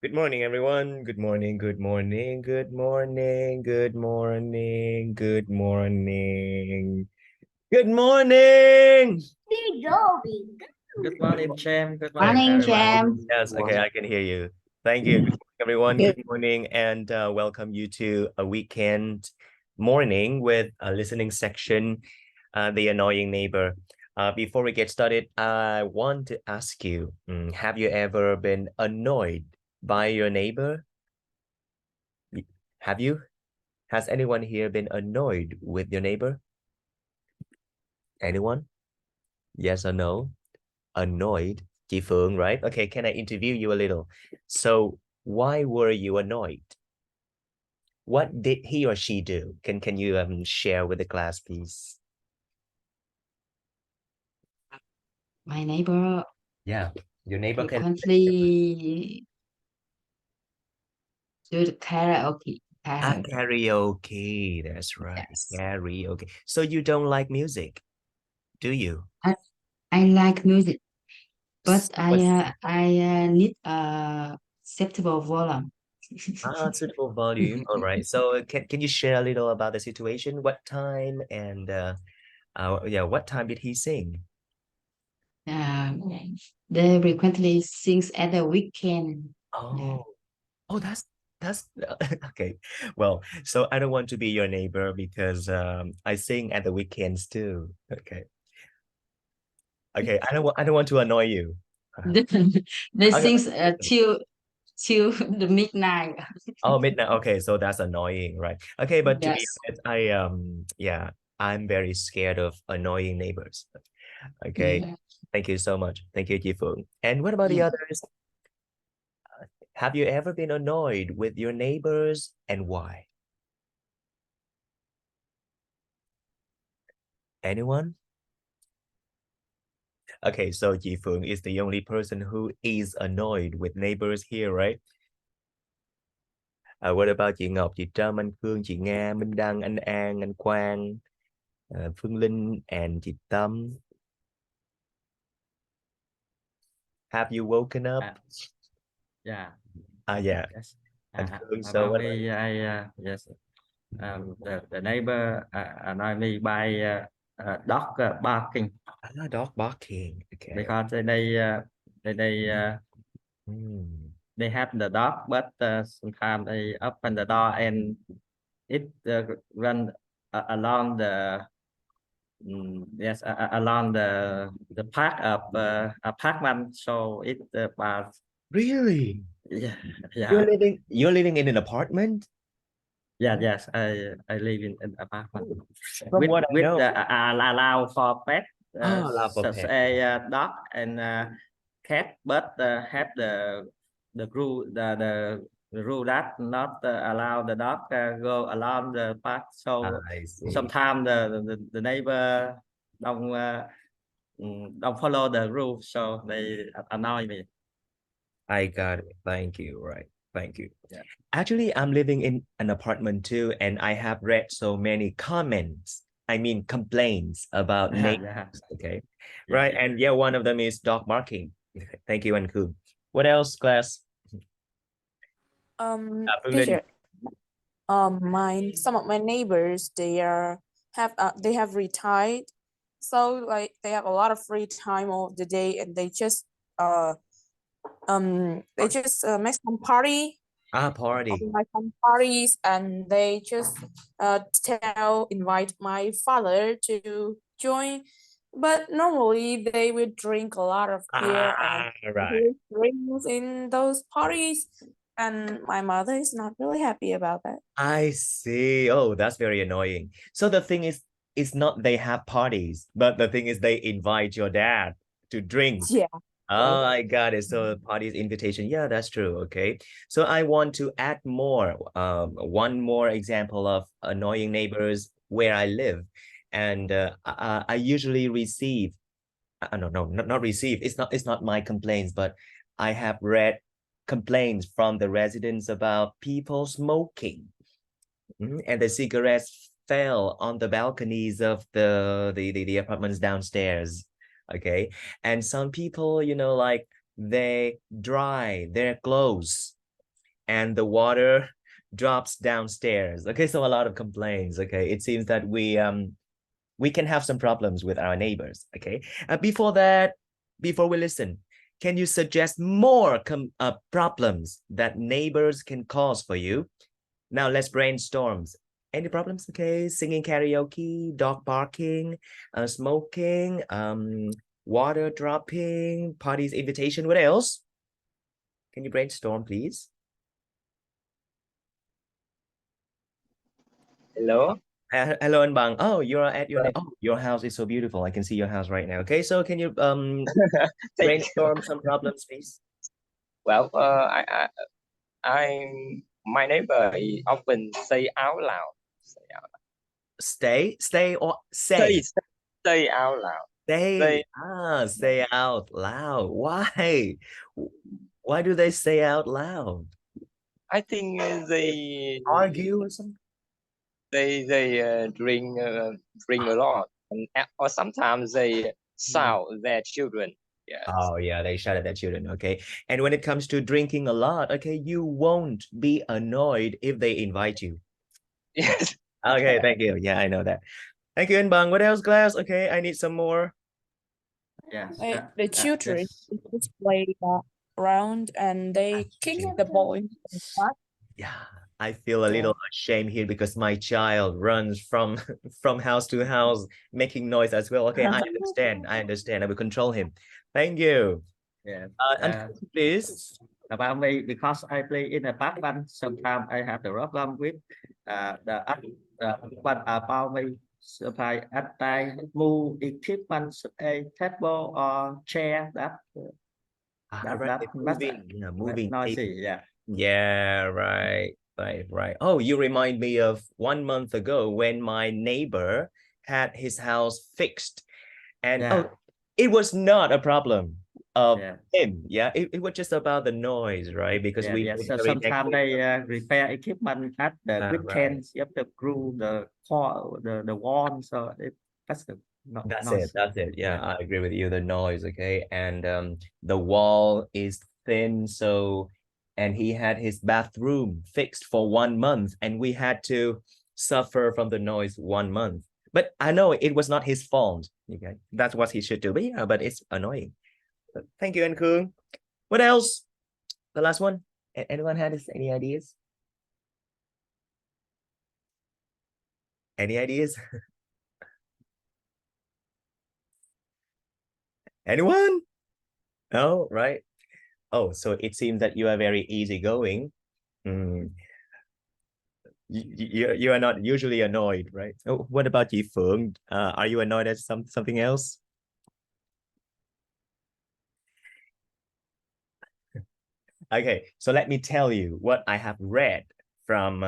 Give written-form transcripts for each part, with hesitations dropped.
Good morning, everyone. Good morning, good morning, good morning, good morning, good morning. Good morning. Good morning, Jam. Good morning, Morning, everyone. Jam. Yes, okay, I can hear you. Thank you. Good morning, everyone. Good. Good morning, and welcome you to a weekend morning with a listening section, The Annoying Neighbor. Before we get started, I want to ask you, have you ever been annoyed by your neighbor? Have you? Has anyone here been annoyed with your neighbor? Anyone? Yes or no? Annoyed. Chị Phượng, right? Okay, can I interview you a little? So, why were you annoyed? What did he or she do? Can you share with the class, please? My neighbor Yeah, your neighbor can frequently do the karaoke. karaoke. That's right. Yes. Karaoke. So you don't like music, do you? I like music, but What's I need a acceptable volume. suitable volume? All right. So can you share a little about the situation? What time and yeah, what time did he sing? Uh, they frequently sings at the weekend. Oh, oh, that's okay. Well, so I don't want to be your neighbor because I sing at the weekends too. Okay. Okay, I don't want to annoy you. They Okay. sings till the midnight. Oh, midnight. Okay, so that's annoying, right? Okay, but to be Yes. honest, yeah, I'm very scared of annoying neighbors. Okay. Yeah. Thank you so much. Thank you, Ji Phượng. And what about the Yeah. others? Have you ever been annoyed with your neighbors and why? Anyone? Okay, so Ji Phượng is the only person who is annoyed with neighbors here, right? What about chị Ngọc, chị Trâm, anh Khương, chị Nga, Minh Đăng, anh An, anh Quang, Phương Linh, and chị Tâm? Have you woken up? Yeah. Yeah. Yes. And Khương, so About what me, yes. The neighbor annoy me by dog barking dog barking. Okay. because Hmm. they have the dog, but sometimes they open the door and it run along the along the park of apartment, so it barks. Really? Yeah, yeah. You're living in an apartment? Yes, I live in an apartment From what I with know. allow for pet, Love of such pet. a dog and cat, but have the rule the rule that not allow the dog go along the park. So I see. sometimes the neighbor don't follow the rule, so they annoy me. I got it. Thank you. Right. Thank you. Yeah. Actually, I'm living in an apartment too, and I have read so many comments. I mean, complaints about neighbors. Yeah. Okay. Yeah, Right. yeah. And yeah, one of them is dog barking. Thank you, Anku. What else, class? Phương Linh. Teacher, some of my neighbors, they have retired, so like they have a lot of free time of the day, and make some party, Party. organize some parties, and they just invite my father to join. But normally they will drink a lot of beer and Right. drinks in those parties, and my mother is not really happy about that. I see. Oh, that's very annoying. So the thing is, it's not they have parties, but the thing is they invite your dad to drink. Yeah. Oh, I got it. So parties invitation. Yeah, that's true. Okay. So I want to add more, one more example of annoying neighbors where I live. And I usually receive, no, not receive. It's not my complaints, but I have read complaints from the residents about people smoking. And the cigarettes fell on the balconies of the apartments downstairs. Okay. And some people, like they dry their clothes and the water drops downstairs. Okay, so a lot of complaints. Okay, it seems that we can have some problems with our neighbors. Okay, before that, before we listen, can you suggest more problems that neighbors can cause for you? Now let's brainstorm. Any problems? Okay, singing karaoke, dog barking, smoking, water dropping, parties invitation. What else? Can you brainstorm, please? Hello. Hello, anh Bằng. Oh, you're at your oh, your house is so beautiful. I can see your house right now. Okay, so can you brainstorm some problems, please? Well, my neighbor he often say out loud. Stay or say? Say out loud. Say out loud. Why? Why do they say out loud? I think they Argue or something? They drink a lot, or sometimes they shout their children. Yes. Oh yeah, they shout at their children. Okay, and when it comes to drinking a lot, okay, you won't be annoyed if they invite you. Yes. Okay, thank you. Yeah, I know that. Thank you, Bang. What else, class? Okay, I need some more. Yes. The children just play around and they kick the ball into the park. Yeah, I feel a little ashamed here because my child runs from house to house making noise as well. Okay, I understand. I will control him. Thank you. Yeah. Please. About me, because I play in a back band, sometimes I have the problem with the one about me. Sometimes I move equipment, a table or chair moving noisy. Yeah, right. Oh, you remind me of 1 month ago when my neighbor had his house fixed, and it was not a problem of him. Yeah, it was just about the noise, right? Because so sometimes they repair equipment at the weekends. You have to glue the wall, so that's the noise. That's it. Yeah, I agree with you. The noise, okay, and the wall is thin, so. And he had his bathroom fixed for 1 month, and we had to suffer from the noise 1 month. But I know it was not his fault. Okay, that's what he should do. But yeah, but it's annoying. Thank you, Nkung. What else? The last one. Anyone had any ideas? Any ideas? Anyone? No, right? Oh, so it seems that you are very easygoing. You are not usually annoyed, right? Oh, what about you, Phương? Are you annoyed at something else? Okay, so let me tell you what I have read from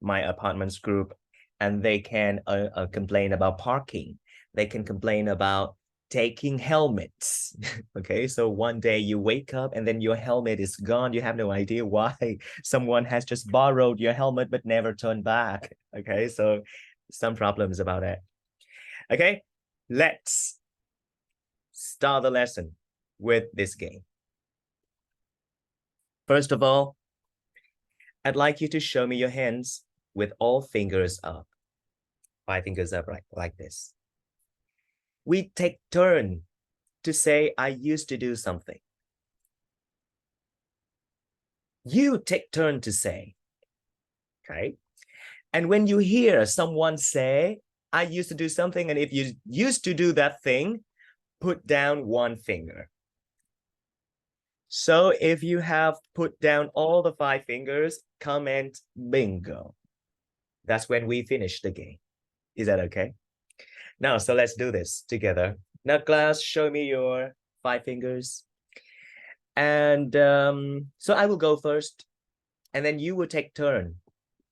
my apartments group, and they can complain about parking. They can complain about taking helmets. Okay, so one day you wake up and then your helmet is gone. You have no idea why. Someone has just borrowed your helmet but never turned back. Okay, so some problems about that. Okay, let's start the lesson with this game. First of all, I'd like you to show me your hands with all fingers up. 5 fingers up, like this. We take turn to say, I used to do something. You take turn to say, okay? And when you hear someone say, I used to do something, and if you used to do that thing, put down 1 finger. So if you have put down all the 5 fingers, comment bingo. That's when we finish the game. Is that okay? Now, so let's do this together. Now, class, show me your 5 fingers. And so I will go first, and then you will take turn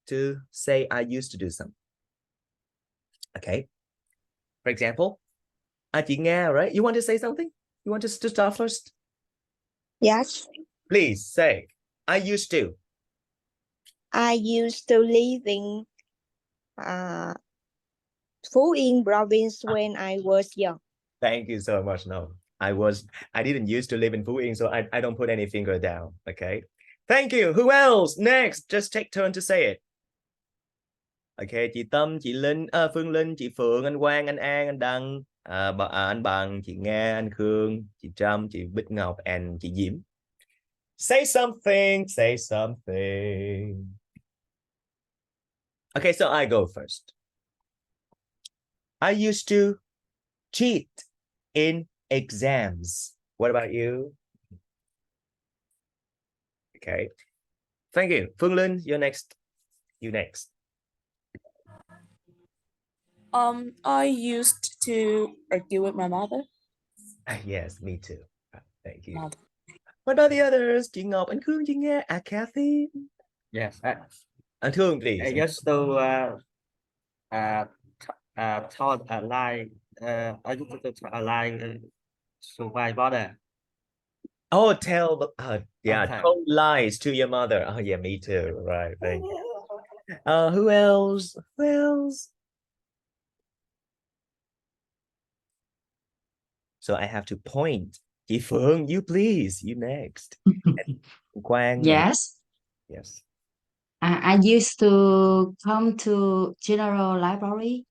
to say, I used to do something. Okay. For example, chị Nga, right? You want to say something? You want to start first? Yes. Please say, I used to. I used to live in Phú Yên province when I was young. Thank you so much. No, I didn't used to live in Phú Yên, so I don't put any finger down. Okay. Thank you. Who else? Next, just take turn to say it. Okay, chị Tâm, chị Linh, Phương Linh, chị Phượng, anh Quang, anh An, anh Đăng, anh Bằng, chị Nga, anh Khương, chị Trâm, chị Bích Ngọc, and chị Diễm. Say something, say something. Okay, so I go first. I used to cheat in exams. What about you? Okay. Thank you. Phương Linh, you're next. You next. I used to argue with my mother. Yes, me too. Thank you. Mother. What about the others? Chị Ngọc, anh Khương, chị Nga, Kathy. Yes. Anh Thương, please. I used to tell a lie. I used to tell a lie to my mother. Oh, tell Okay. told lies to your mother. Oh yeah, me too. Right, thank you. Who else? Who else? So I have to point. Chị Phương, you please. You next. Quang. Yes. Yes. I used to come to general library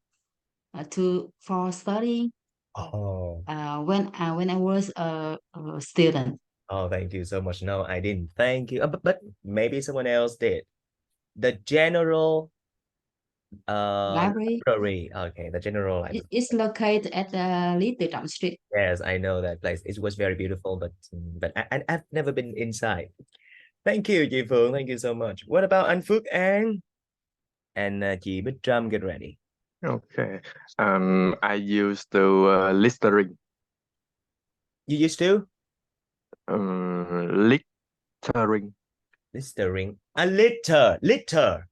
for studying. Oh. When I was a student. Oh, thank you so much. No, I didn't. Thank you. But maybe someone else did. The general Library. Okay, the general library. It's located at the Lý Tự Trọng Street. Yes, I know that place. It was very beautiful, but I've never been inside. Thank you, chị Phượng. Thank you so much. What about anh Phước An? And chị Bích Trâm, get ready. Okay. I used to littering. You used to? Littering. Littering. Litter. Litter.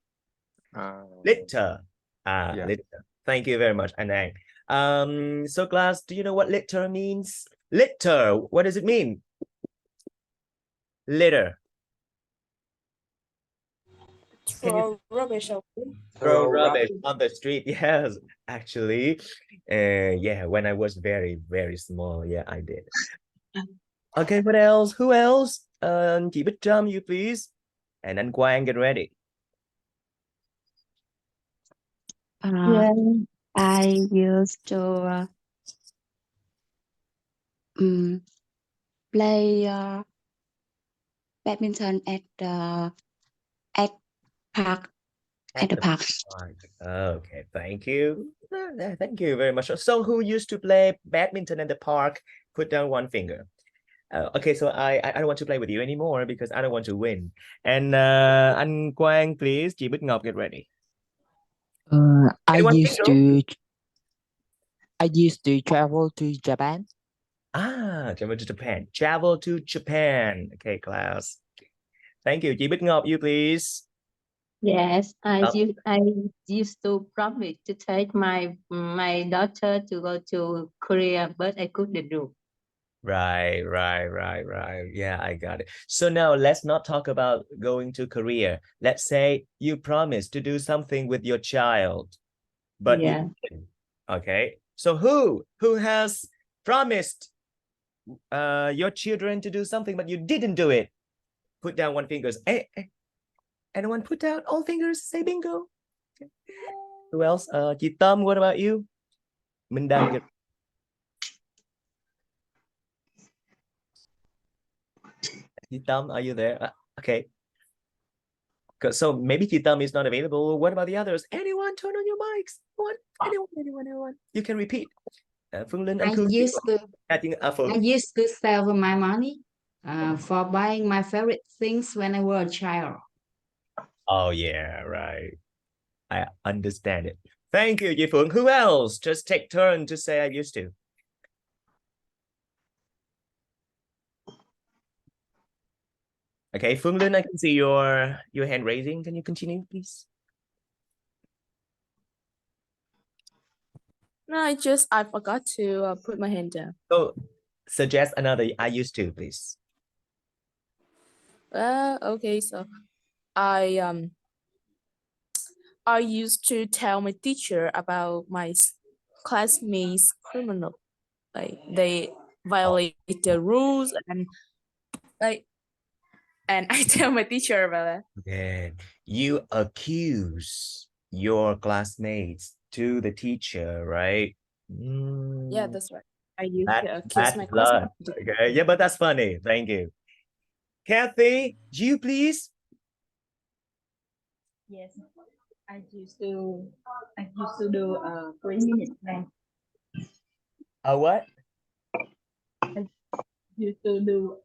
Litter. Yeah. Litter. Thank you very much, Anang. So class, do you know what litter means? Litter. What does it mean? Litter. Throw rubbish away. Throw rubbish on the street. Yes, actually. Yeah, when I was very, very small. Yeah, I did. Okay, what else? Who else? Chị Bích Trâm, you please. And anh Quang, get ready. I used to play badminton at park. At the park. Okay, thank you. Thank you very much. So who used to play badminton at the park? Put down one finger. Okay, so I don't want to play with you anymore because I don't want to win. And anh Quang, please. Chị Bích Ngọc, get ready. I used to travel to Japan. Travel to Japan. Travel to Japan. Okay, class. Thank you. Chị Bích Ngọc, you please. Yes, I used to promise to take my daughter to go to Korea, but I couldn't do. Right. Yeah, I got it. So now let's not talk about going to Korea. Let's say you promised to do something with your child, but Yeah. you didn't. Okay. So who has promised your children to do something, but you didn't do it? Put down one fingers. Hey, anyone put down all fingers? Say bingo. Okay. Who else? Chị Tâm, what about you? Minh Đăng. Chị Tâm, are you there? Okay. So maybe Chị Tâm is not available. What about the others? Anyone turn on your mics? What? Anyone? You can repeat. Phương Linh, I used to save my money for buying my favorite things when I was a child. Oh yeah, right. I understand it. Thank you, Ji Phượng. Who else? Just take turn to say I used to. Okay, Phương Linh, I can see your hand raising. Can you continue, please? No, I forgot to put my hand down. So suggest another I used to, please. Okay, so I used to tell my teacher about my classmates' criminal, like they violate the rules and and I tell my teacher about it. Okay. You accuse your classmates to the teacher, right? Yeah, that's right. I used Bad, to accuse bad my blood. classmates. Okay. Yeah, but that's funny. Thank you. Kathy, you please. Yes, I used to do a 3-minute plan. A what? Used to do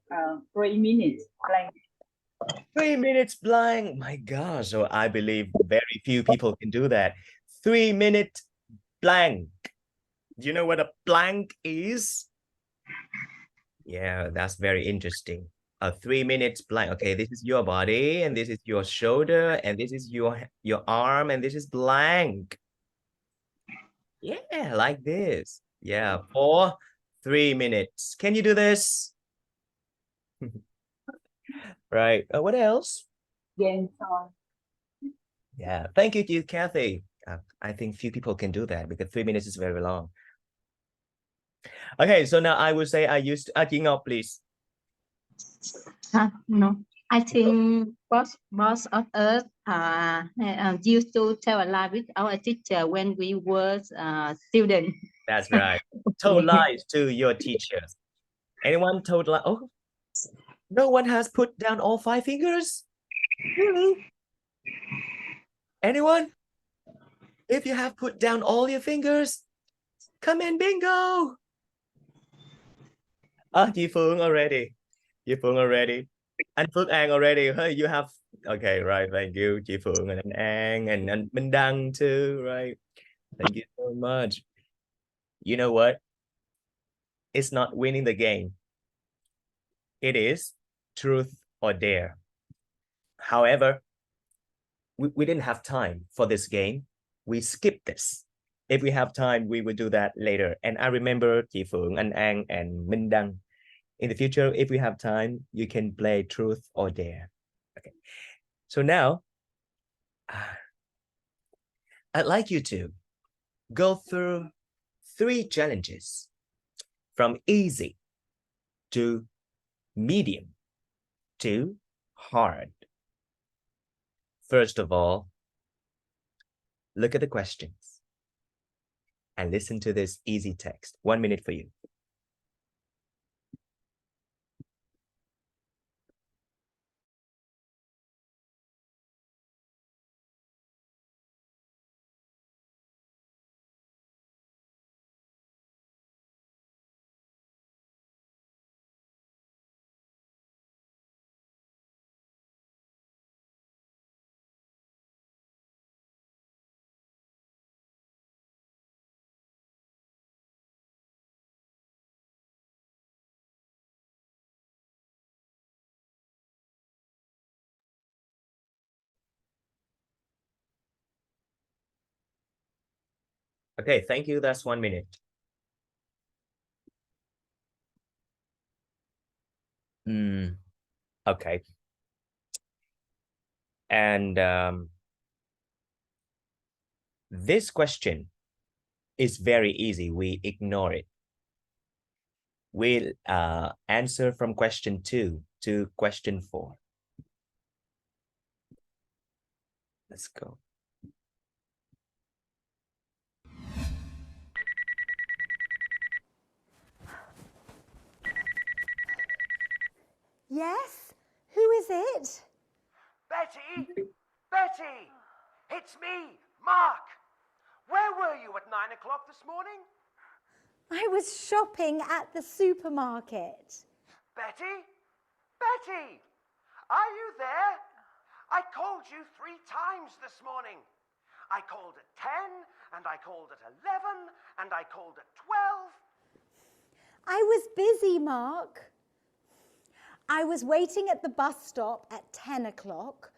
3 minutes plan. 3 minutes blank. My gosh. So I believe very few people can do that. 3-minute blank. Do you know what a blank is? Yeah, that's very interesting. A 3 minutes blank. Okay, this is your body, and this is your shoulder, and this is your arm, and this is blank. Yeah, like this. Yeah, for 3 minutes. Can you do this? Right. What else? Game. Yeah, thank you, Kathy. I think few people can do that because 3 minutes is very long. Okay, so now I will say I used Chị Ngọc, please. No, I think most of us used to tell a lie with our teacher when we were students. That's right. Told lies to your teachers. Anyone told lies? Oh, no one has put down all 5 fingers? Really? Anyone? If you have put down all your fingers, come in, bingo. Chị Phương already. Chị Phương already. Anh Phước An already. Hey, you have. Okay, right. Thank you, chị Phương and anh An and anh Minh Đăng too, right? Thank you so much. You know what? It's not winning the game. It is truth or dare. However, we didn't have time for this game. We skipped this. If we have time, we will do that later. And I remember chị Phượng, anh An, and Minh Đăng. In the future, if we have time, you can play truth or dare. Okay. So now, I'd like you to go through 3 challenges from easy to medium to hard. First of all, look at the questions and listen to this easy text. 1 minute for you. Okay, thank you. That's 1 minute. Okay. And this question is very easy. We ignore it. We'll answer from question 2 to question 4. Let's go. Yes? Who is it? Betty! Betty! It's me, Mark! Where were you at 9 o'clock this morning? I was shopping at the supermarket. Betty? Betty! Are you there? I called you 3 times this morning. I called at 10, and I called at 11, and I called at 12. I was busy, Mark. I was waiting at the bus stop at 10 o'clock.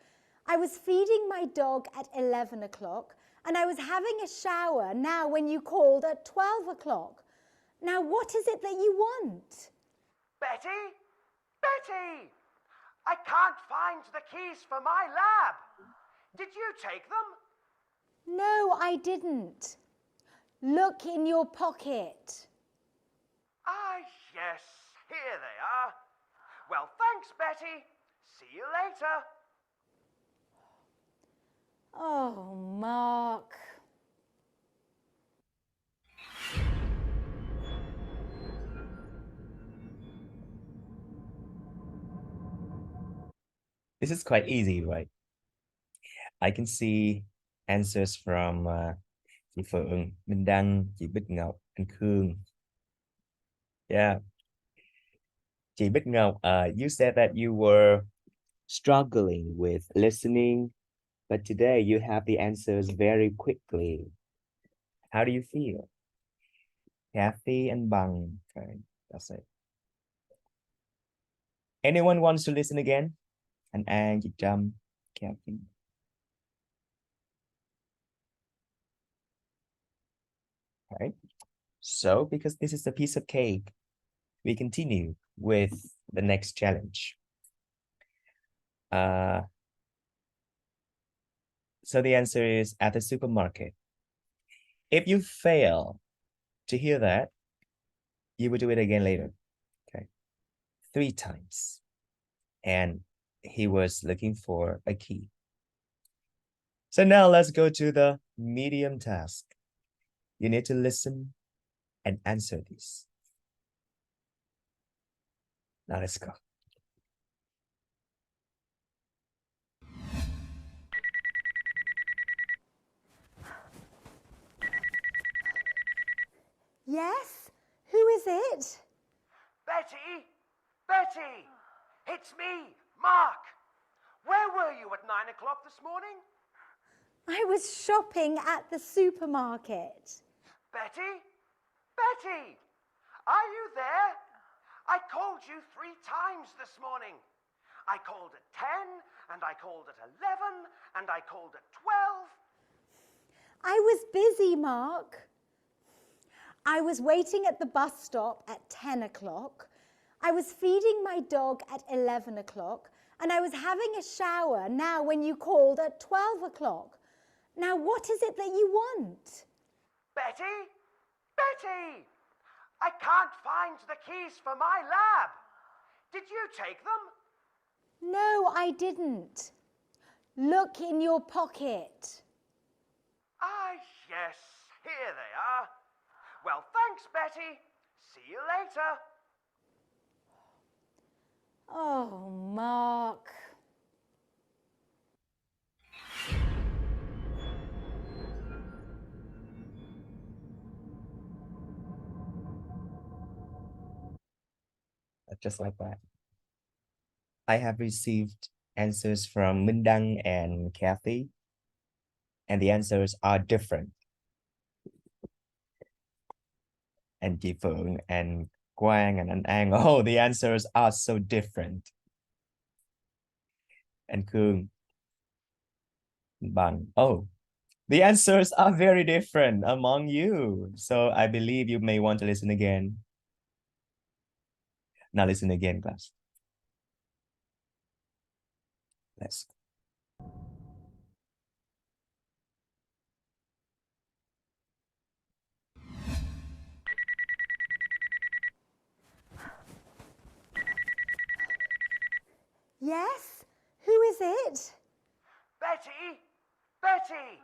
I was feeding my dog at 11 o'clock. And I was having a shower now when you called at 12 o'clock. Now, what is it that you want? Betty? Betty! I can't find the keys for my lab. Did you take them? No, I didn't. Look in your pocket. Ah, yes. Here they are. Well, thanks, Betty. See you later. Oh, Mark. This is quite easy, right? I can see answers from chị Phượng, Minh Đăng, chị Bích Ngọc, anh Khương. Yeah. Chị Bích Ngọc, you said that you were struggling with listening, but today you have the answers very quickly. How do you feel? Kathy and Bang. Okay, that's it. Anyone wants to listen again? Anh, chị Trâm, Kathy. Right. So, because this is a piece of cake, we continue with the next challenge. So the answer is at the supermarket. If you fail to hear that, you will do it again later. Okay. 3 times. And he was looking for a key. So now let's go to the medium task. You need to listen and answer these. Now let's go. Yes? Who is it? Betty! Betty! It's me, Mark. Where were you at 9 o'clock this morning? I was shopping at the supermarket. Betty? Betty! Are you there? I called you 3 times this morning. I called at 10, and I called at 11, and I called at 12. I was busy, Mark. I was waiting at the bus stop at 10 o'clock. I was feeding my dog at 11 o'clock. And I was having a shower now when you called at 12 o'clock. Now, what is it that you want? Betty? Betty! I can't find the keys for my lab. Did you take them? No, I didn't. Look in your pocket. Ah, yes, here they are. Well, thanks, Betty. See you later. Oh, Mark. Just like that. I have received answers from Minh Đăng and Kathy, and the answers are different. And chị Phượng and Quang and An, oh, the answers are so different. And Khương, Bằng, oh, the answers are very different among you. So I believe you may want to listen again. Now listen again, class. Let's go. Yes? Who is it? Betty! Betty!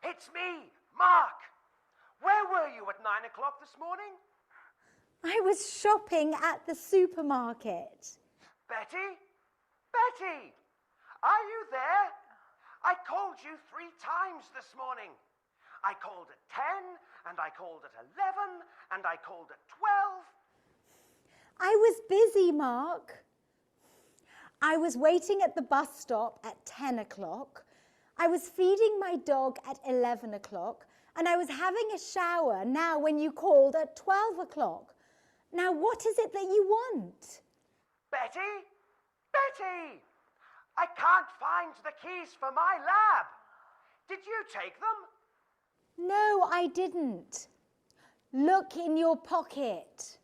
It's me, Mark. Where were you at 9 o'clock this morning? I was shopping at the supermarket. Betty? Betty! Are you there? I called you 3 times this morning. I called at 10, and I called at 11, and I called at 12. I was busy, Mark. I was waiting at the bus stop at 10 o'clock. I was feeding my dog at 11 o'clock. And I was having a shower now when you called at 12 o'clock. Now, what is it that you want? Betty? Betty! I can't find the keys for my lab. Did you take them? No, I didn't. Look in your pocket.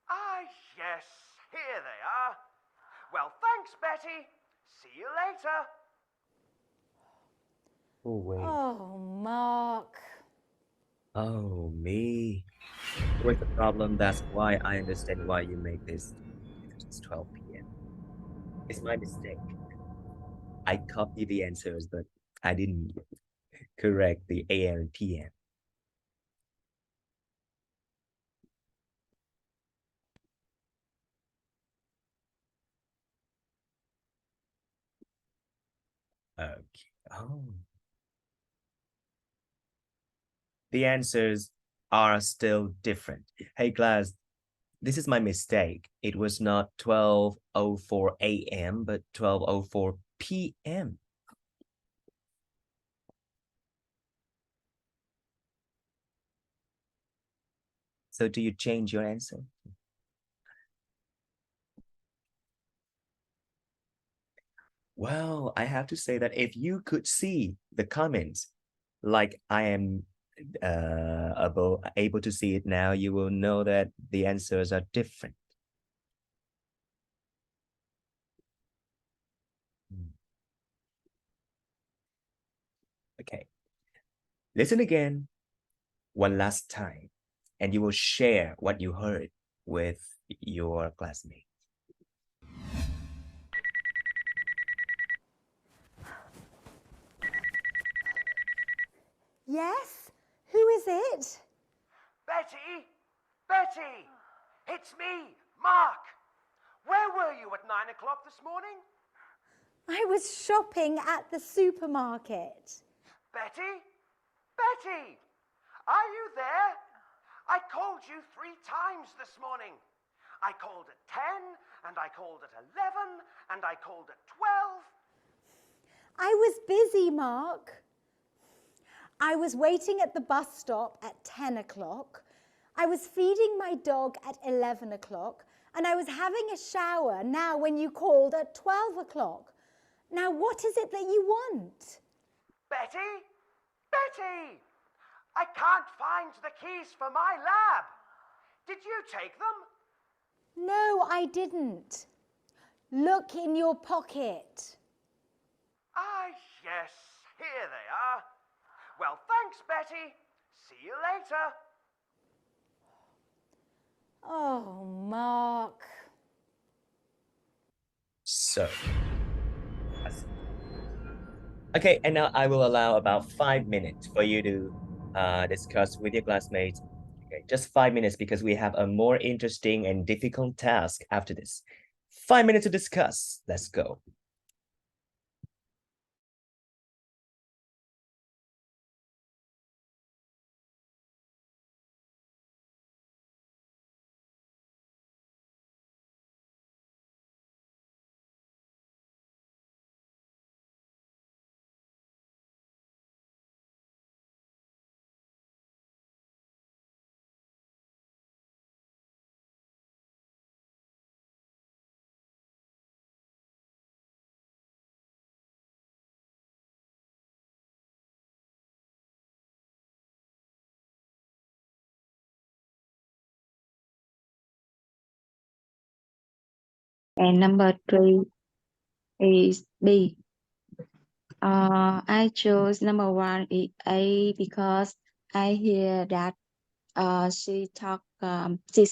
Ah, yes, here they are. Well, thanks, Betty. See you later. Oh, wait. Oh, Mark. Oh, me. With the problem, that's why I understand why you make this. Because it's 12 p.m. It's my mistake. I copied the answers, but I didn't correct the AM and PM. Okay. Oh. The answers are still different. Hey class, this is my mistake. It was not 12:04 a.m. but 12:04 p.m. So do you change your answer? Well, I have to say that if you could see the comments like I am able to see it now, you will know that the answers are different. Okay. Listen again one last time, and you will share what you heard with your classmates. Yes? Who is it? Betty! Betty! It's me, Mark! Where were you at 9 o'clock this morning? I was shopping at the supermarket. Betty? Betty! Are you there? I called you 3 times this morning. I called at 10, and I called at 11, and I called at 12. I was busy, Mark. I was waiting at the bus stop at 10 o'clock. I was feeding my dog at 11 o'clock. And I was having a shower now when you called at 12 o'clock. Now, what is it that you want? Betty? Betty! I can't find the keys for my lab. Did you take them? No, I didn't. Look in your pocket. Ah, yes, here they are. Well, thanks, Betty. See you later. Oh, Mark. So, okay, and now I will allow about 5 minutes for you to discuss with your classmates. Okay, just 5 minutes because we have a more interesting and difficult task after this. 5 minutes to discuss. Let's go. And number 3 is B. I chose number 1 is A because I hear that she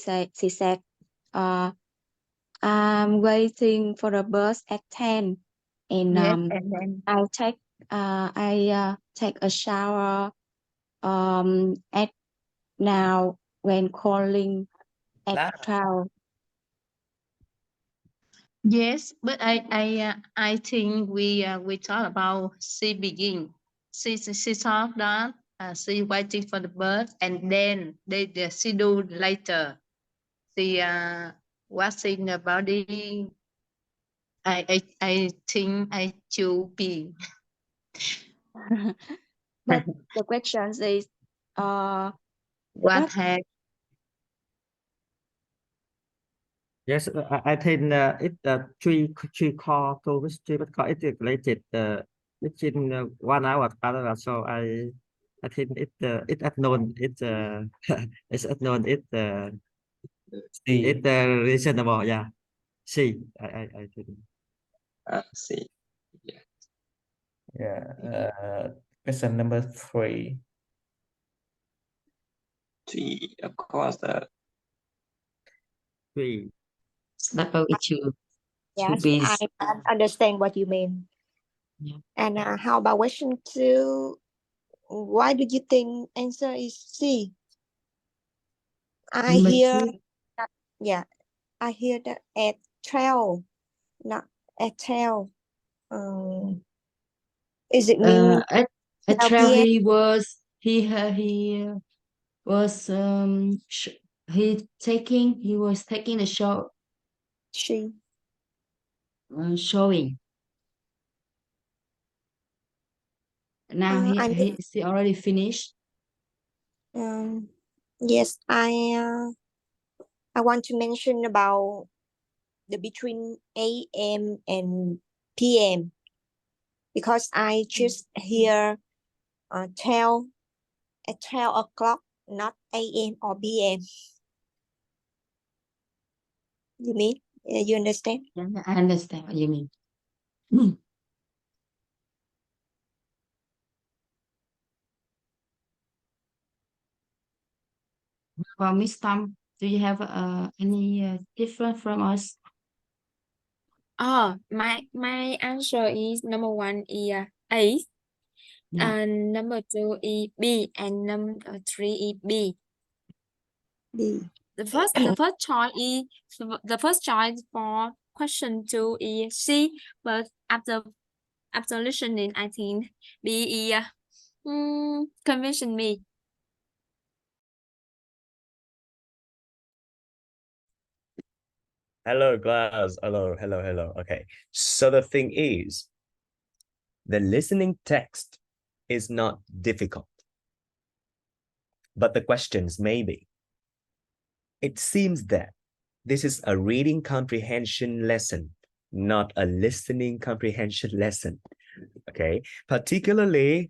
said I'm waiting for the bus at 10 and Yes, and then I take a shower at now when calling at 12. yes, but I think we talk about she begin. She talk that she waiting for the bus and then she do later. She washing the body. I think I choose B. But the question is What had Yes, I think it three call to which three but call it related within 1 hour. So I think it at known it it's at known it C. it reasonable. Yeah, C. I think. C. Yeah. Question number 3. 3, of course. 3. double issue? Yes, be I understand what you mean. Yeah. And how about question 2? Why do you think answer is C? I Number hear two. that, yeah, I hear that at 12, not at 12. Is it mean At 12 12 p.m.? he was he was taking a show She. showing. Now I he already finished. Yes, I want to mention about the between AM and PM, because I just hear 12 at 12 o'clock, not AM or PM. You mean? You understand? Yeah, I understand what you mean. Well, Miss Tom, do you have any different from us? Oh, my answer is number 1 is A, Yeah. and number 2 is B, and number 3 is B. B. The first choice for question 2 is C, but after listening, I think B is convincing me. Hello, class. Hello. Okay. So the thing is, the listening text is not difficult, but the questions may be. It seems that this is a reading comprehension lesson, not a listening comprehension lesson. Okay. Particularly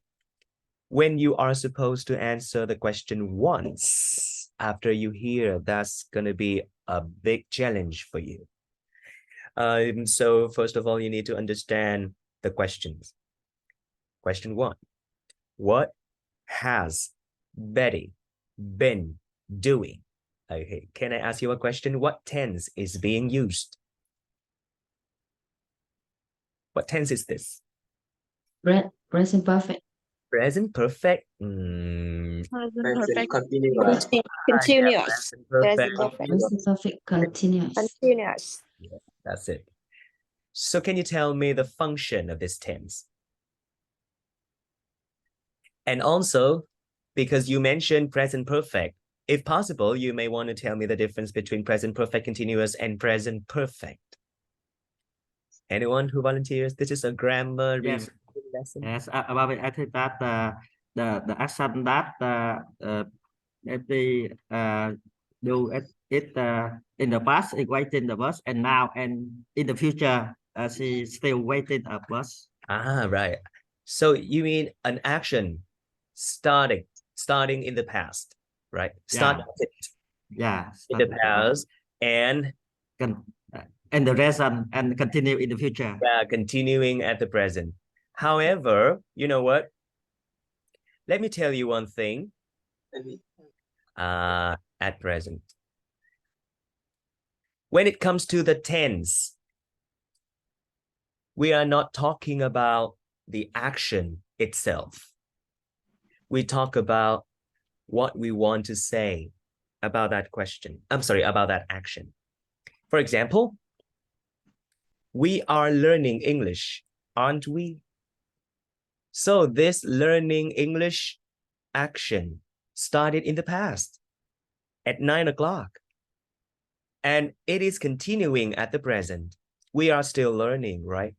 when you are supposed to answer the question once after you hear, that's going to be a big challenge for you. So first of all, you need to understand the questions. Question 1, what has Betty been doing? Okay, can I ask you a question? What tense is being used? What tense is this? Present perfect. Present perfect. Present Continuous. Continuous. Present perfect. Present perfect continuous. Continuous. Yeah, that's it. So can you tell me the function of this tense? And also, because you mentioned present perfect, if possible, you may want to tell me the difference between present perfect continuous and present perfect. Anyone who volunteers? This is a grammar Yes. lesson. Yes, about it, I think that the action that they do it in the past is waiting the bus, and now and in the future she still waiting a bus. Ah, right. So you mean an action starting in the past, right? Started in the past and in the present and continue in the future. Yeah, continuing at the present. However, you know what? Let me tell you one thing. At present, when it comes to the tense, we are not talking about the action itself. We talk about what we want to say about that question. I'm sorry, about that action. For example, we are learning English, aren't we? So this learning English action started in the past at 9 o'clock. And it is continuing at the present. We are still learning, right?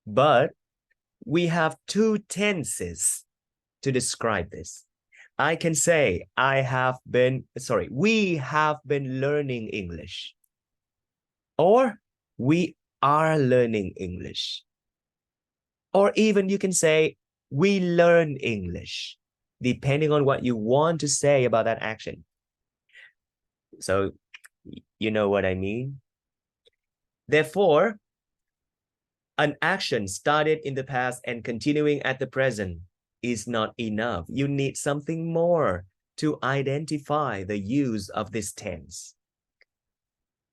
But we have two tenses to describe this. I can say we have been learning English. Or we are learning English. Or even you can say we learn English, depending on what you want to say about that action. So you know what I mean? Therefore, an action started in the past and continuing at the present is not enough. You need something more to identify the use of this tense.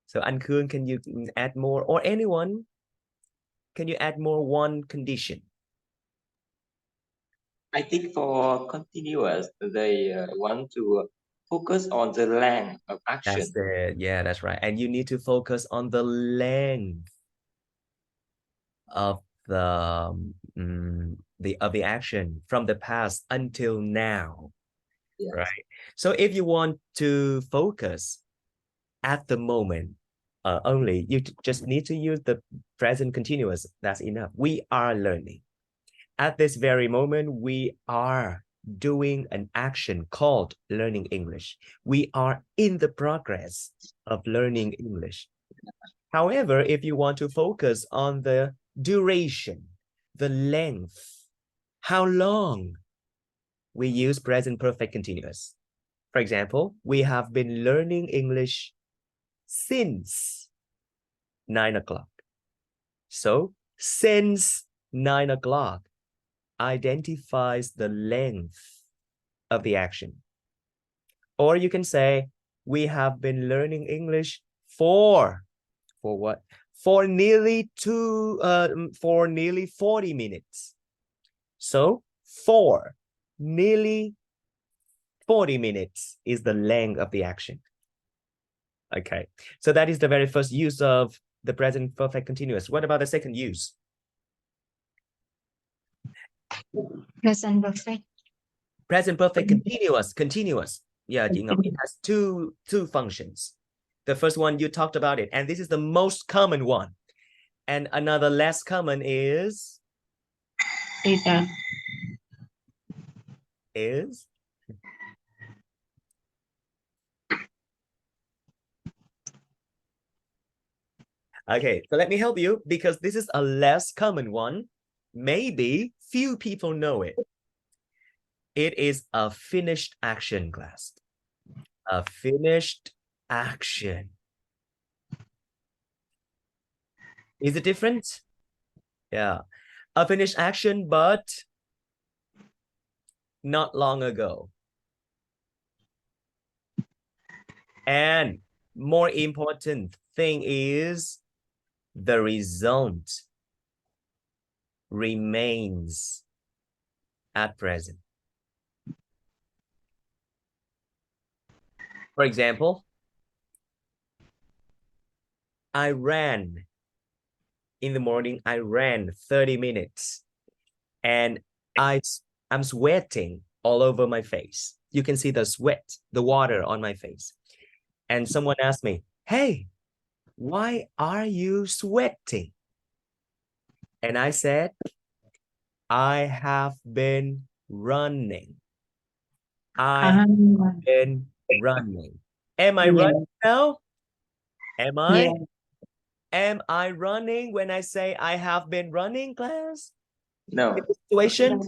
So Anh Khương, can you add more, or anyone? Can you add more one condition? I think for continuous, they want to focus on the length of action. That's it. Yeah, that's right. And you need to focus on the length of the action from the past until now. Yes. Right. So if you want to focus at the moment only, you just need to use the present continuous. That's enough. We are learning. At this very moment, we are doing an action called learning English. We are in the progress of learning English. However, if you want to focus on the duration, the length, how long, we use present perfect continuous. For example, we have been learning English since 9 o'clock. So, since 9 o'clock identifies the length of the action. Or you can say, we have been learning English for what? For nearly 40 minutes. So, for nearly 40 minutes is the length of the action. Okay, so that is the very first use of the present perfect continuous. What about the second use? Present perfect. Present perfect continuous. Yeah, you know, it has two functions. The first one, you talked about it, and this is the most common one. And another less common is? Is? Okay, so let me help you, because this is a less common one. Maybe few people know it. It is a finished action, class. A finished action. Is it different? Yeah. A finished action, but not long ago. And more important thing is the result remains at present. For example, I ran in the morning. I ran 30 minutes and I'm sweating all over my face. You can see the sweat, the water on my face. And someone asked me, hey, why are you sweating? And I said, I have been running. I have been running. Am I running now? Am I? Yeah. Am I running when I say I have been running, class? No. In this situation?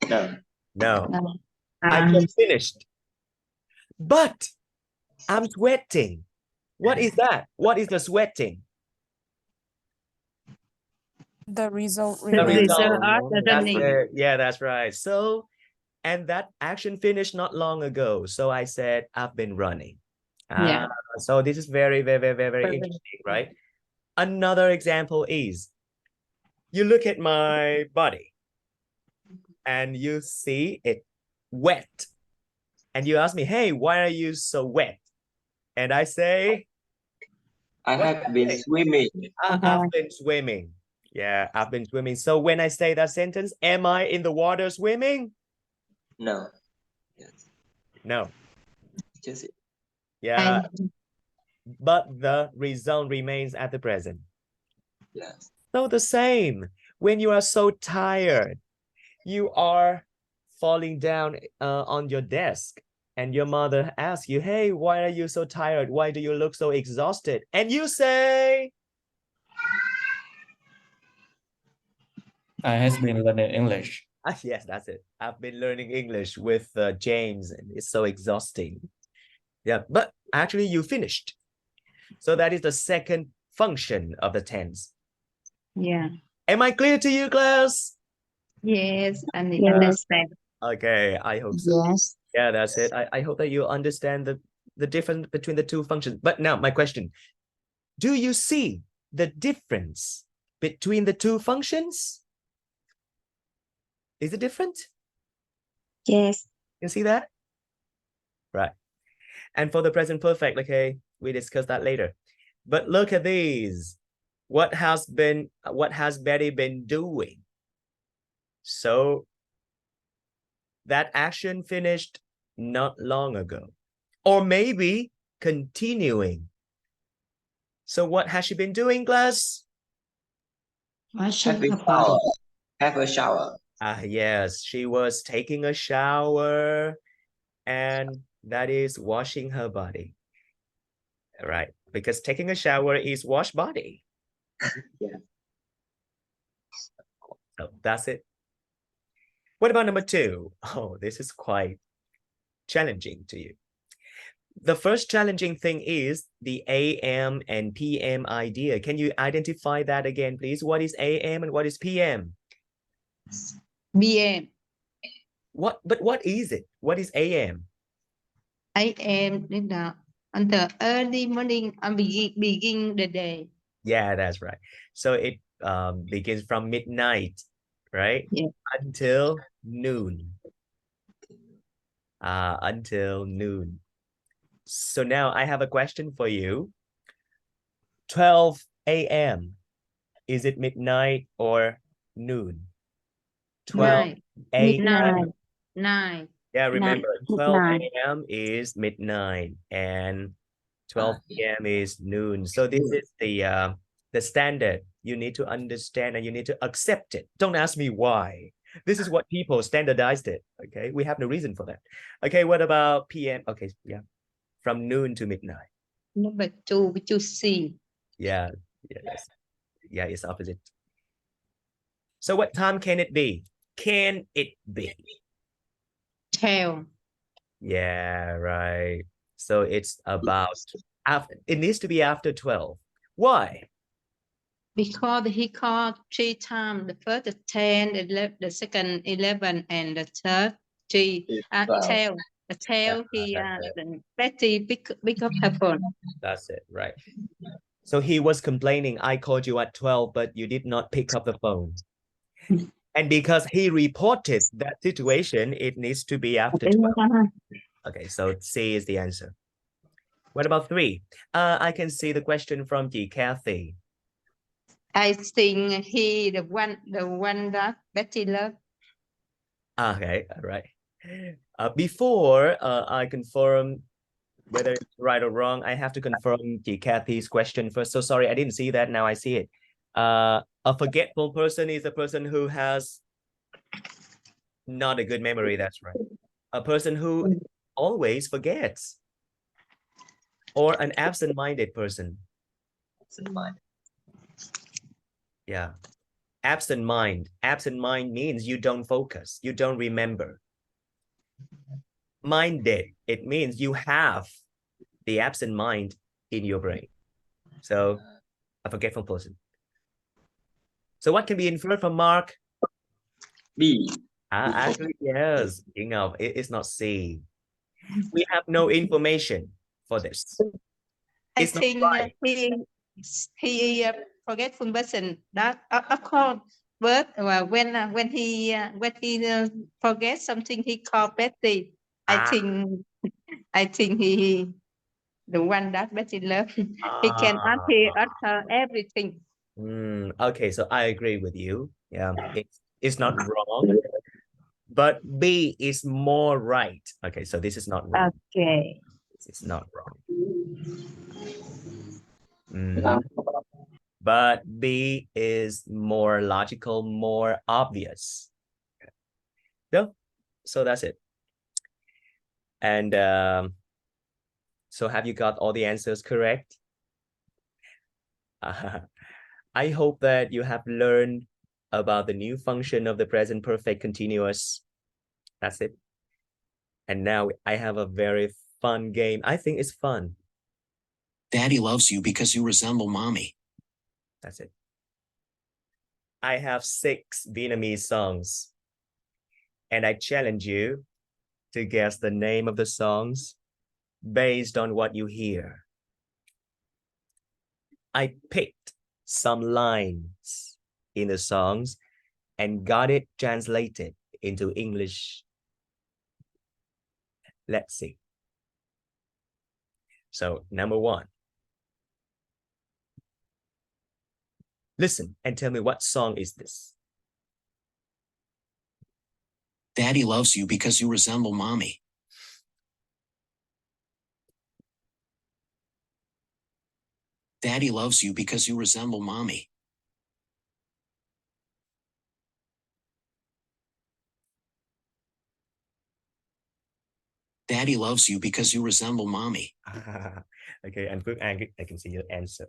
No. No. I just finished. But I'm sweating. What is that? What is the sweating? The result The remains. result. After That's running. it. Yeah, that's right. So, and that action finished not long ago. So I said, I've been running. Yeah. So this is very, very, very, very interesting, right? Another example is, you look at my body and you see it wet. And you ask me, hey, why are you so wet? And I say, I have been swimming. I've been swimming. Yeah, I've been swimming. So when I say that sentence, am I in the water swimming? No. Yes. No. Just it. Yeah. But the result remains at the present. Yes. So the same. When you are so tired, you are falling down on your desk. And your mother asks you, hey, why are you so tired? Why do you look so exhausted? And you say, I has been learning English. Yes, that's it. I've been learning English with James, and it's so exhausting. Yeah, but actually you finished. So that is the second function of the tense. Yeah. Am I clear to you, class? Yes, I understand. Okay, I hope so. Yes. Yeah, that's it. I hope that you understand the difference between the two functions. But now my question, Do you see the difference between the two functions? Is it different? Yes. You see that? Right. And for the present perfect, okay, we discuss that later. But look at these. What has Betty been doing? So that action finished not long ago, or maybe continuing. So what has she been doing, class? Washing her shower. body. Have a shower. Yes, she was taking a shower, and that is washing her body. Right, because taking a shower is wash body. Yeah. So that's it. What about number 2? Oh, this is quite challenging to you. The first challenging thing is the AM and PM idea. Can you identify that again, please? What is AM and what is PM? PM. But what is it? What is AM? AM is on the early morning and begin the day. Yeah, that's right. So it begins from midnight, right? Yeah. Until noon. Until noon. So now I have a question for you. 12 a.m. Is it midnight or noon? 12 a.m. 9. Yeah, remember 12 9. a.m. is midnight and 12 p.m. is noon. So this is the standard. You need to understand and you need to accept it. Don't ask me why. This is what people standardized it. Okay, we have no reason for that. Okay, what about p.m.? Okay, yeah, from noon to midnight. Number 2, which you see. Yeah, yes. Yeah, it's opposite. So what time can it be? Can it be? Tell. Yeah, right. So it's about after. It needs to be after 12. Why? Because he called 3 times. The first 10, the second 11, and the third 3. Tell. The tell he Betty pick up her phone. That's it, right. So he was complaining, I called you at 12, but you did not pick up the phone. And because he reported that situation, it needs to be after 12. Okay, so C is the answer. What about 3? I can see the question from Chị Kathy. I think he the one that Betty loved. Okay, all right. Before I confirm whether it's right or wrong, I have to confirm Chị Kathy's question first. So sorry, I didn't see that. Now I see it. A forgetful person is a person who has not a good memory. That's right. A person who always forgets. Or an absent-minded person. Absent-minded. Yeah. Absent mind. Absent mind means you don't focus. You don't remember. Minded. It means you have the absent mind in your brain. So a forgetful person. So what can be inferred from Mark? B. Actually, yes. You know, it's not C. We have no information for this. I It's think right. he forgetful person that of course, but when he forget something, he called Betty. I think he the one that Betty loved. He can ask her everything. Okay, so I agree with you. Yeah, it's not wrong, but B is more right. Okay, so this is not wrong. Okay. This is not wrong. But B is more logical, more obvious. No, so that's it. And so have you got all the answers correct? I hope that you have learned about the new function of the present perfect continuous. That's it. And now I have a very fun game. I think it's fun. Daddy loves you because you resemble mommy. That's it. I have 6 Vietnamese songs. And I challenge you to guess the name of the songs based on what you hear. I picked some lines in the songs and got it translated into English. Let's see. So, number one. Listen and tell me what song is this? Daddy loves you because you resemble mommy. Daddy loves you because you resemble mommy. Daddy loves you because you resemble mommy. Okay, and Phước An, I can see your answer.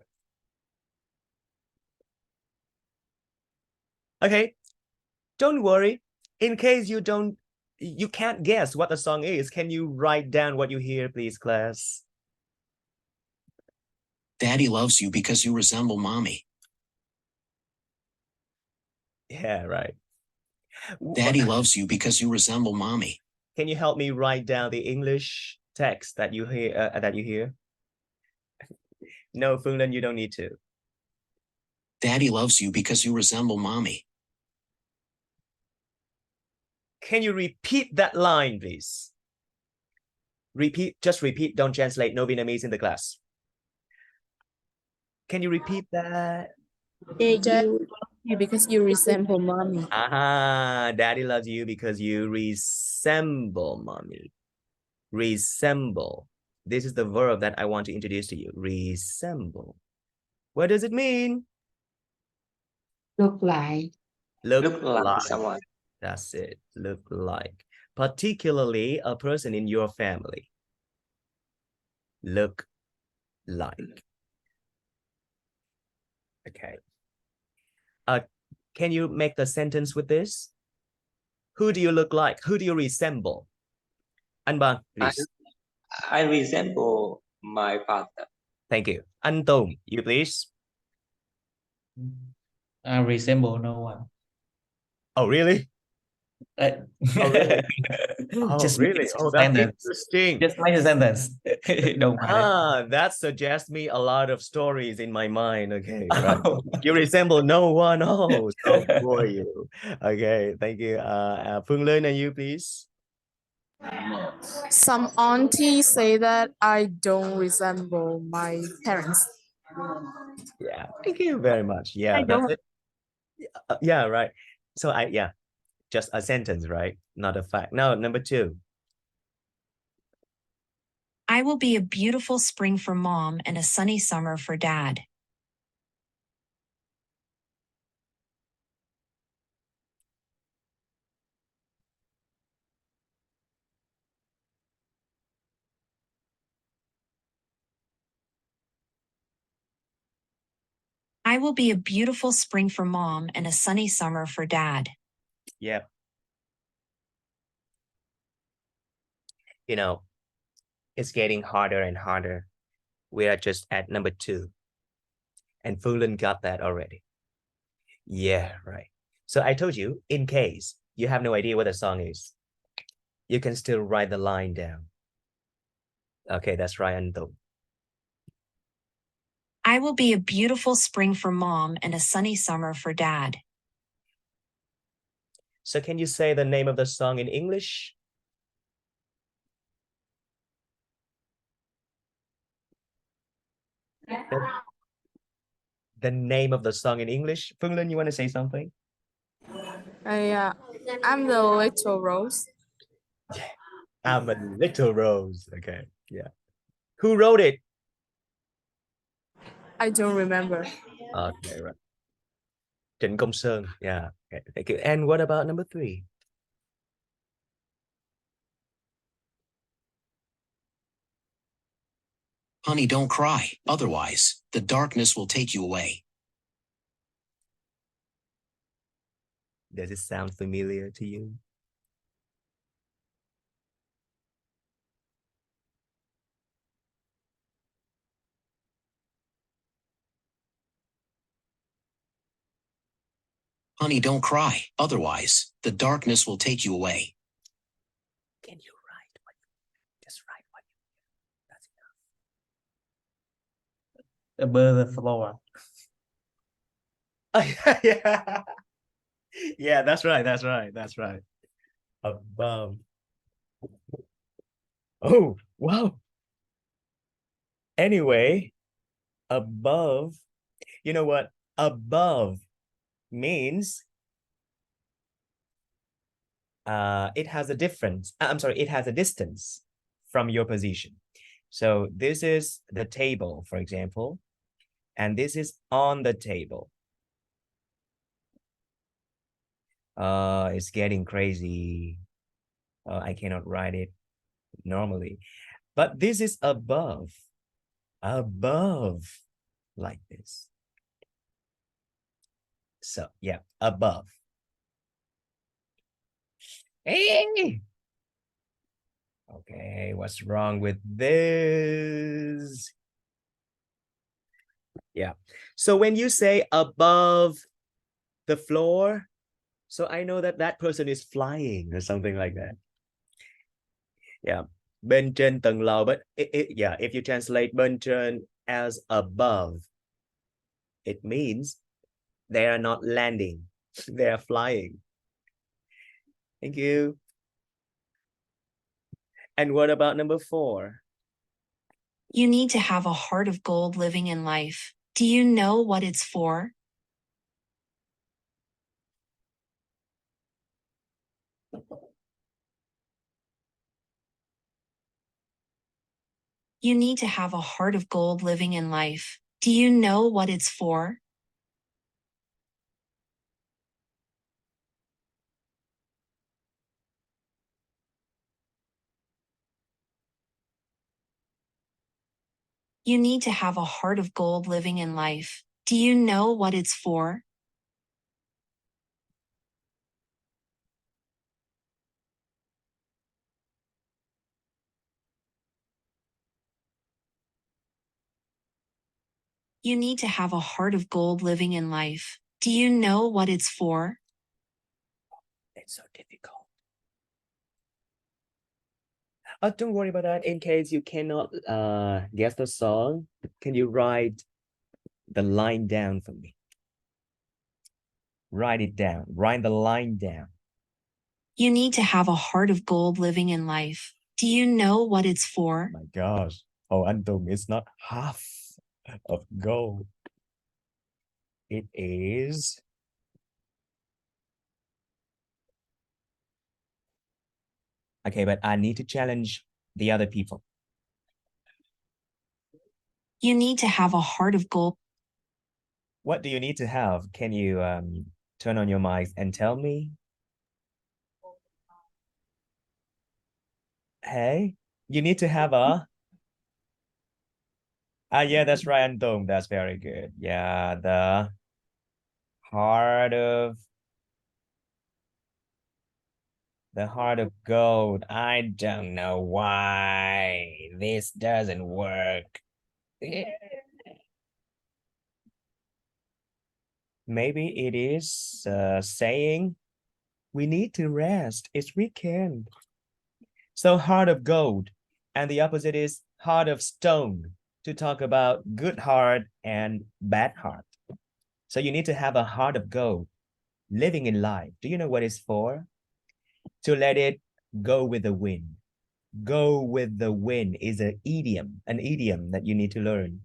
Okay, don't worry. In case you can't guess what the song is, can you write down what you hear, please, class? Daddy loves you because you resemble mommy. Yeah, right. Daddy loves you because you resemble mommy. Can you help me write down the English text that you hear? No, Phương Linh, you don't need to. Daddy loves you because you resemble mommy. Can you repeat that line, please? Repeat, just repeat, don't translate, no Vietnamese in the class. Can you repeat that? Daddy loves you because you resemble mommy. Daddy loves you because you resemble mommy. Resemble. This is the verb that I want to introduce to you. Resemble. What does it mean? Look like. Look like like someone. That's it. Look like. Particularly a person in your family. Look like. Okay. Can you make the sentence with this? Who do you look like? Who do you resemble? Anh Bằng, please. I resemble my father. Thank you. Anh Tùng, you please. I resemble no one. Oh, really? Oh, really? Just really? Oh, that's interesting. Just make a sentence. Don't mind. That suggests me a lot of stories in my mind. Okay, right. You resemble no one. Oh, so for you. Okay, thank you. Phương Linh, and you, please. Some aunties say that I don't resemble my parents. Yeah, thank you very much. Yeah, I that's don't. it. Yeah, right. So just a sentence, right? Not a fact. Now, number two. I will be a beautiful spring for mom and a sunny summer for dad. I will be a beautiful spring for mom and a sunny summer for dad. Yep. You know, it's getting harder and harder. We are just at number two. And Phương Linh got that already. Yeah, right. So I told you, in case you have no idea what the song is, you can still write the line down. Okay, that's right, Anh Tùng. I will be a beautiful spring for mom and a sunny summer for dad. So can you say the name of the song in English? The name of the song in English. Phương Linh, you want to say something? I'm the little rose. I'm a little rose. Okay, yeah. Who wrote it? I don't remember. Okay, right. Trịnh Công Sơn. Yeah. Okay, thank you. And what about number three? Honey, don't cry. Otherwise, the darkness will take you away. Does it sound familiar to you? Honey, don't cry. Otherwise, the darkness will take you away. Can you write what? Just write what you. That's above the floor. Yeah. Yeah, that's right. That's right. That's right. Above. Oh, wow. Anyway, above, you know what? Above means it has a difference. I'm sorry, it has a distance from your position. So this is the table, for example, and this is on the table. It's getting crazy. I cannot write it normally, but this is above, like this. So yeah, above. Hey! Okay, what's wrong with this? Yeah, so when you say above the floor, so I know that that person is flying or something like that. Yeah, bên trên tầng lầu, but yeah, if you translate bên trên as above, it means they are not landing, they are flying. Thank you. And what about number 4? You need to have a heart of gold living in life. Do you know what it's for? You need to have a heart of gold living in life. Do you know what it's for? You need to have a heart of gold living in life. Do you know what it's for? You need to have a heart of gold living in life. Do you know what it's for? It's so difficult. Oh, don't worry about that. In case you cannot guess the song, can you write the line down for me? Write it down. Write the line down. You need to have a heart of gold living in life. Do you know what it's for? My gosh. Oh, anh Tùng, it's not half of gold. It is... Okay, but I need to challenge the other people. You need to have a heart of gold. What do you need to have? Can you turn on your mics and tell me? Hey, you need to have a... yeah, that's right, anh Tùng. That's very good. Yeah, the heart of... The heart of gold. I don't know why this doesn't work. Maybe it is saying we need to rest. It's weekend. So heart of gold. And the opposite is heart of stone, to talk about good heart and bad heart. So you need to have a heart of gold, living in life. Do you know what it's for? To let it go with the wind. Go with the wind is an idiom that you need to learn.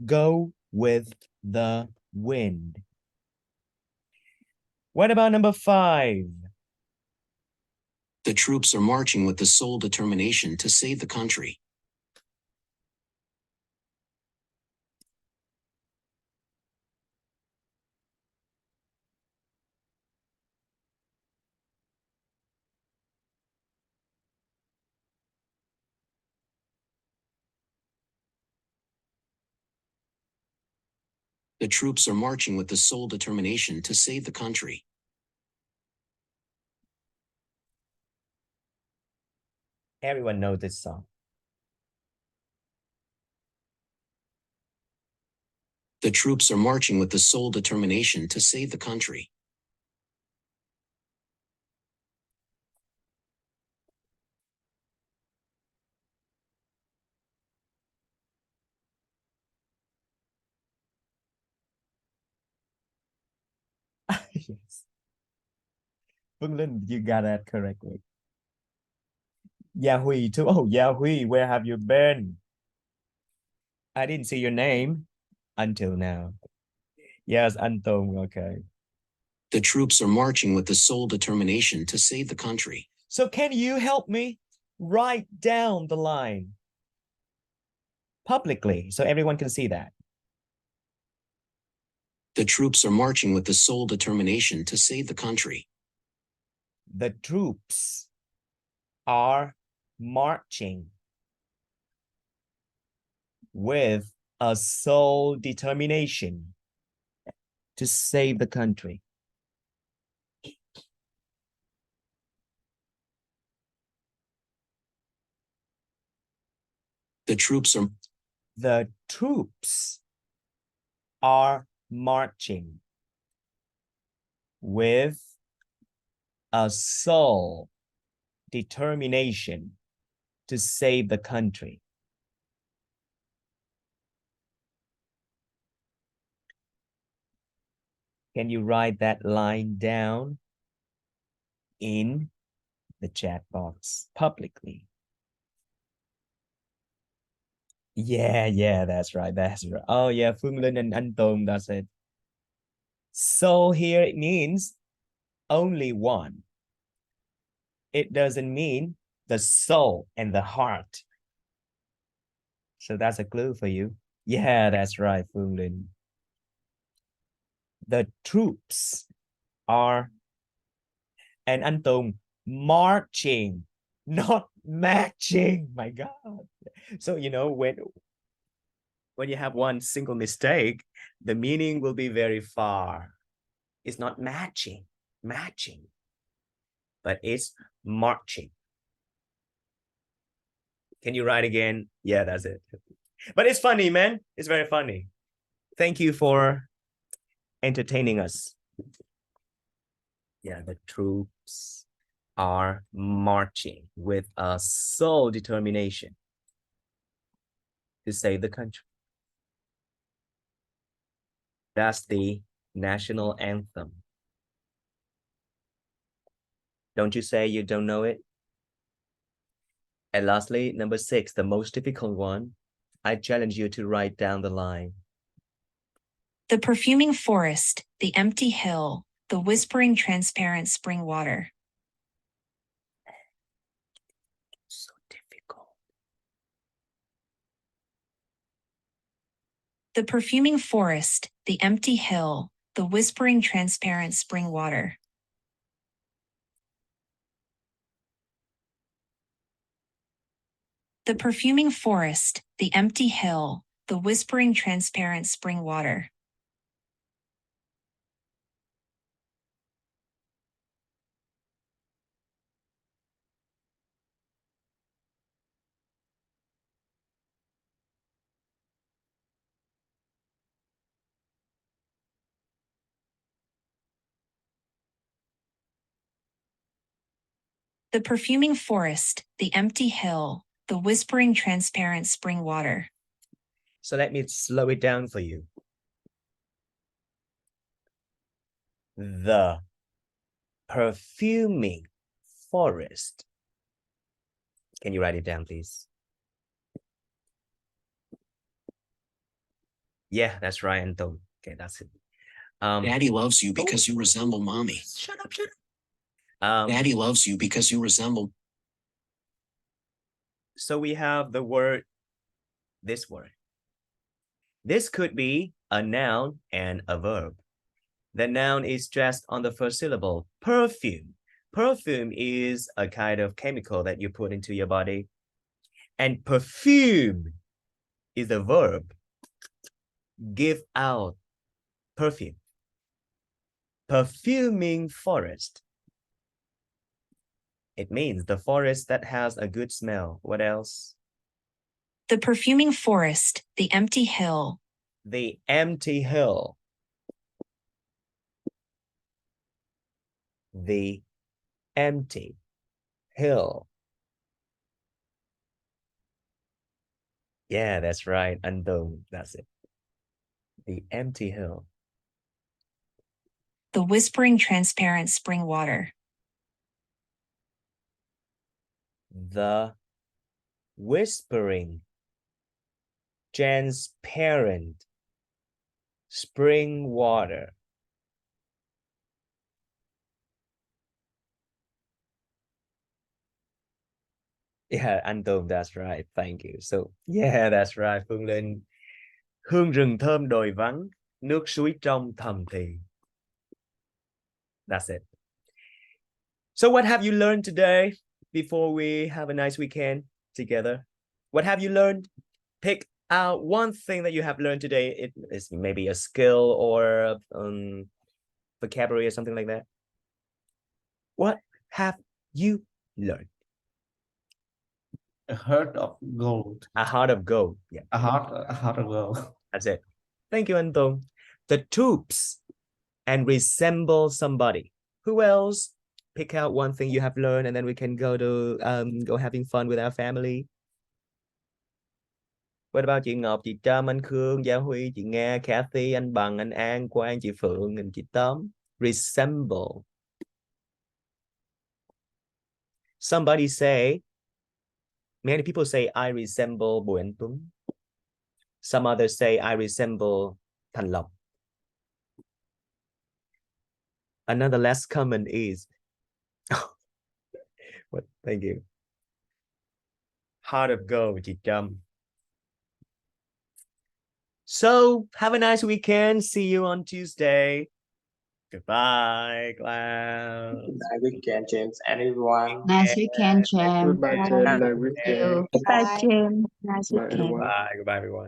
Go with the wind. What about number 5? The troops are marching with the sole determination to save the country. The troops are marching with the sole determination to save the country. Everyone knows this song. The troops are marching with the sole determination to save the country. Yes. Phương Linh, you got that correctly. Yahui too. Oh, Yahui, where have you been? I didn't see your name until now. Yes, Anton, okay. The troops are marching with the sole determination to save the country. So can you help me write down the line publicly so everyone can see that? The troops are marching with the sole determination to save the country. The troops are marching with a sole determination to save the country. The troops are marching with a sole determination to save the country. Can you write that line down in the chat box publicly? Yeah, that's right. Oh yeah, Phương Linh and Anton, that's it. So here it means only one. It doesn't mean the soul and the heart. So that's a clue for you. Yeah, that's right, Phương Linh. The troops are, and Anton, marching, not matching. My God. So, you know, when you have one single mistake, the meaning will be very far. It's not matching, but it's marching. Can you write again? Yeah, that's it. But it's funny, man. It's very funny. Thank you for entertaining us. Yeah, the troops are marching with a sole determination to save the country. That's the national anthem. Don't you say you don't know it? And lastly, number 6, the most difficult one. I challenge you to write down the line. The perfuming forest, the empty hill, the whispering transparent spring water. So difficult. The perfuming forest, the empty hill, the whispering transparent spring water. The perfuming forest, the empty hill, the whispering transparent spring water. The perfuming forest, the empty hill, the whispering transparent spring water. So let me slow it down for you. The perfuming forest. Can you write it down, please? Yeah, that's right, Anton. Okay, that's it. Daddy loves you because you resemble mommy. Shut up. Daddy loves you because you resemble. So we have the word, this word. This could be a noun and a verb. The noun is stressed on the first syllable, perfume. Perfume is a kind of chemical that you put into your body. And perfume is the verb. Give out perfume. Perfuming forest. It means the forest that has a good smell. What else? The perfuming forest, the empty hill. The empty hill. The empty hill. Yeah, that's right. Unknown. That's it. The empty hill. The whispering transparent spring water. The whispering transparent spring water. Yeah, anh Tùng, that's right. Thank you. So, yeah, that's right. Phương Linh. Hương rừng thơm đồi vắng, nước suối trong thầm thì. That's it. So what have you learned today before we have a nice weekend together? What have you learned? Pick out one thing that you have learned today. It is maybe a skill or vocabulary or something like that. What have you learned? A heart of gold. A heart of gold. Yeah. A heart of gold. That's it. Thank you, Anton. The troops and resemble somebody. Who else? Pick out one thing you have learned, and then we can go to go having fun with our family. What about chị Ngọc, chị Trâm, anh Khương, Gia Huy, chị Nga, Kathy, anh Bằng, anh An, Quang, chị Phượng, and chị Tóm? Resemble. Somebody say, many people say, I resemble Bùi Anh Tuấn. Some others say, I resemble Thành Lộc. Another less common is, what? Thank you. Heart of gold, chị Trâm. So, have a nice weekend. See you on Tuesday. Goodbye, class. Nice weekend, James, and everyone. Nice weekend, James. Goodbye, James. Nice weekend. Bye, Jim. Nice Bye, weekend. everyone. Bye. Goodbye, everyone.